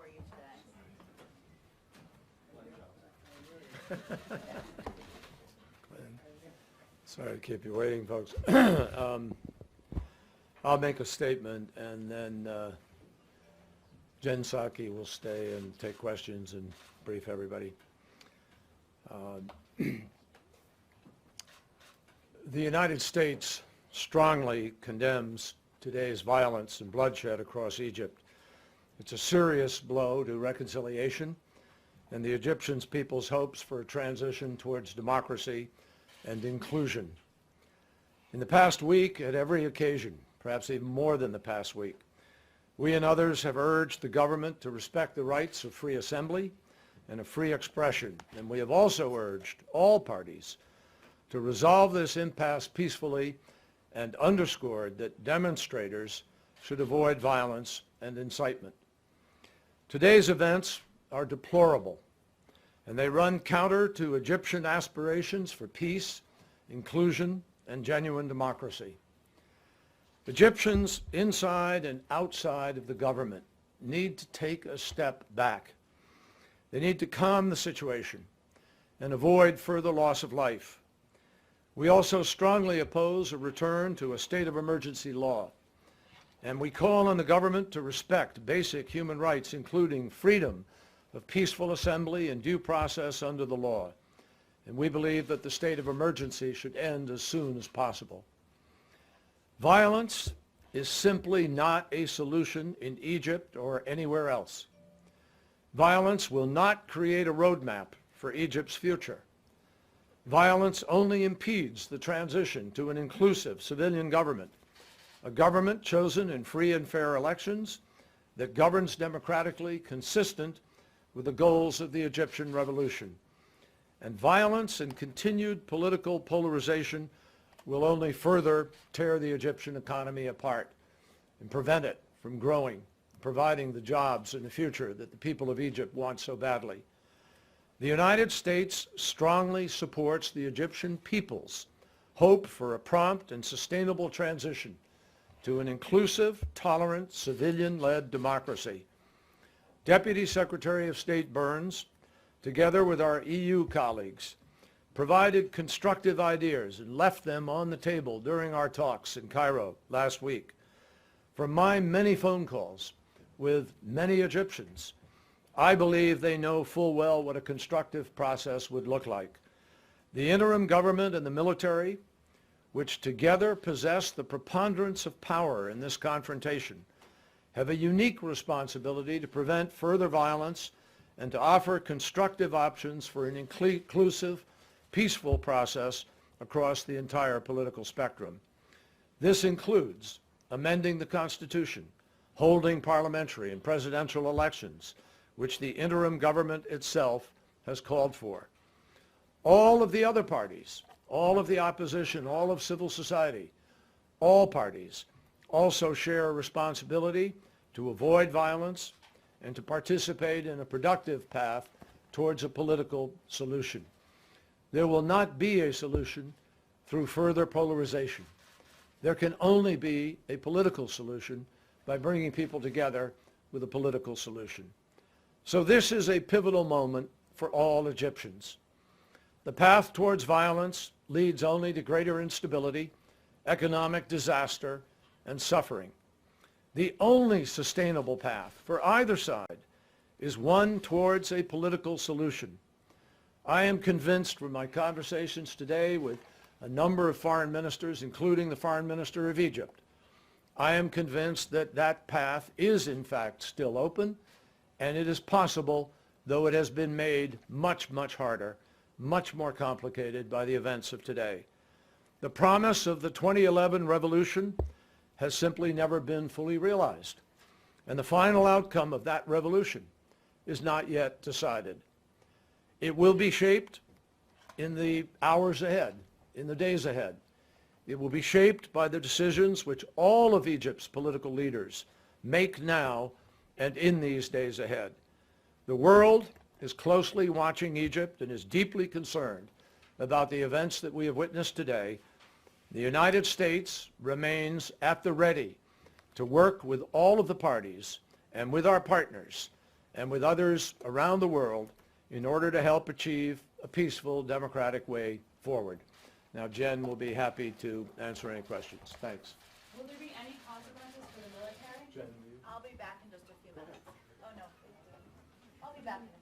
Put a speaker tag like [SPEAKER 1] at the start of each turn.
[SPEAKER 1] for you today.
[SPEAKER 2] Sorry to keep you waiting, folks. I'll make a statement, and then Jen Psaki will stay and take questions and brief everybody. The United States strongly condemns today's violence and bloodshed across Egypt. It's a serious blow to reconciliation and the Egyptian people's hopes for a transition towards democracy and inclusion. In the past week, at every occasion, perhaps even more than the past week, we and others have urged the government to respect the rights of free assembly and of free expression, and we have also urged all parties to resolve this impasse peacefully and underscored that demonstrators should avoid violence and incitement. Today's events are deplorable, and they run counter to Egyptian aspirations for peace, inclusion, and genuine democracy. Egyptians inside and outside of the government need to take a step back. They need to calm the situation and avoid further loss of life. We also strongly oppose a return to a state of emergency law, and we call on the government to respect basic human rights, including freedom of peaceful assembly and due process under the law. And we believe that the state of emergency should end as soon as possible. Violence is simply not a solution in Egypt or anywhere else. Violence will not create a roadmap for Egypt's future. Violence only impedes the transition to an inclusive civilian government, a government chosen in free and fair elections that governs democratically, consistent with the goals of the Egyptian revolution. And violence and continued political polarization will only further tear the Egyptian economy apart and prevent it from growing, providing the jobs and the future that the people of Egypt want so badly. The United States strongly supports the Egyptian people's hope for a prompt and sustainable transition to an inclusive, tolerant, civilian-led democracy. Deputy Secretary of State Burns, together with our EU colleagues, provided constructive ideas and left them on the table during our talks in Cairo last week. From my many phone calls with many Egyptians, I believe they know full well what a constructive process would look like. The interim government and the military, which together possess the preponderance of power in this confrontation, have a unique responsibility to prevent further violence and to offer constructive options for an inclusive, peaceful process across the entire political spectrum. This includes amending the Constitution, holding parliamentary and presidential elections, which the interim government itself has called for. All of the other parties, all of the opposition, all of civil society, all parties also share a responsibility to avoid violence and to participate in a productive path towards a political solution. There will not be a solution through further polarization. There can only be a political solution by bringing people together with a political solution. So this is a pivotal moment for all Egyptians. The path towards violence leads only to greater instability, economic disaster, and suffering. The only sustainable path for either side is one towards a political solution. I am convinced from my conversations today with a number of foreign ministers, including the foreign minister of Egypt, I am convinced that that path is in fact still open, and it is possible, though it has been made much, much harder, much more complicated by the events of today. The promise of the 2011 revolution has simply never been fully realized, and the final outcome of that revolution is not yet decided. It will be shaped in the hours ahead, in the days ahead. It will be shaped by the decisions which all of Egypt's political leaders make now and in these days ahead. The world is closely watching Egypt and is deeply concerned about the events that we have witnessed today. The United States remains at the ready to work with all of the parties and with our partners and with others around the world in order to help achieve a peaceful, democratic way forward. Now, Jen will be happy to answer any questions. Thanks.
[SPEAKER 1] Will there be any consequences for the military?
[SPEAKER 2] Jen,
[SPEAKER 3] I'll be back in just a few minutes. Oh, no. I'll be back in a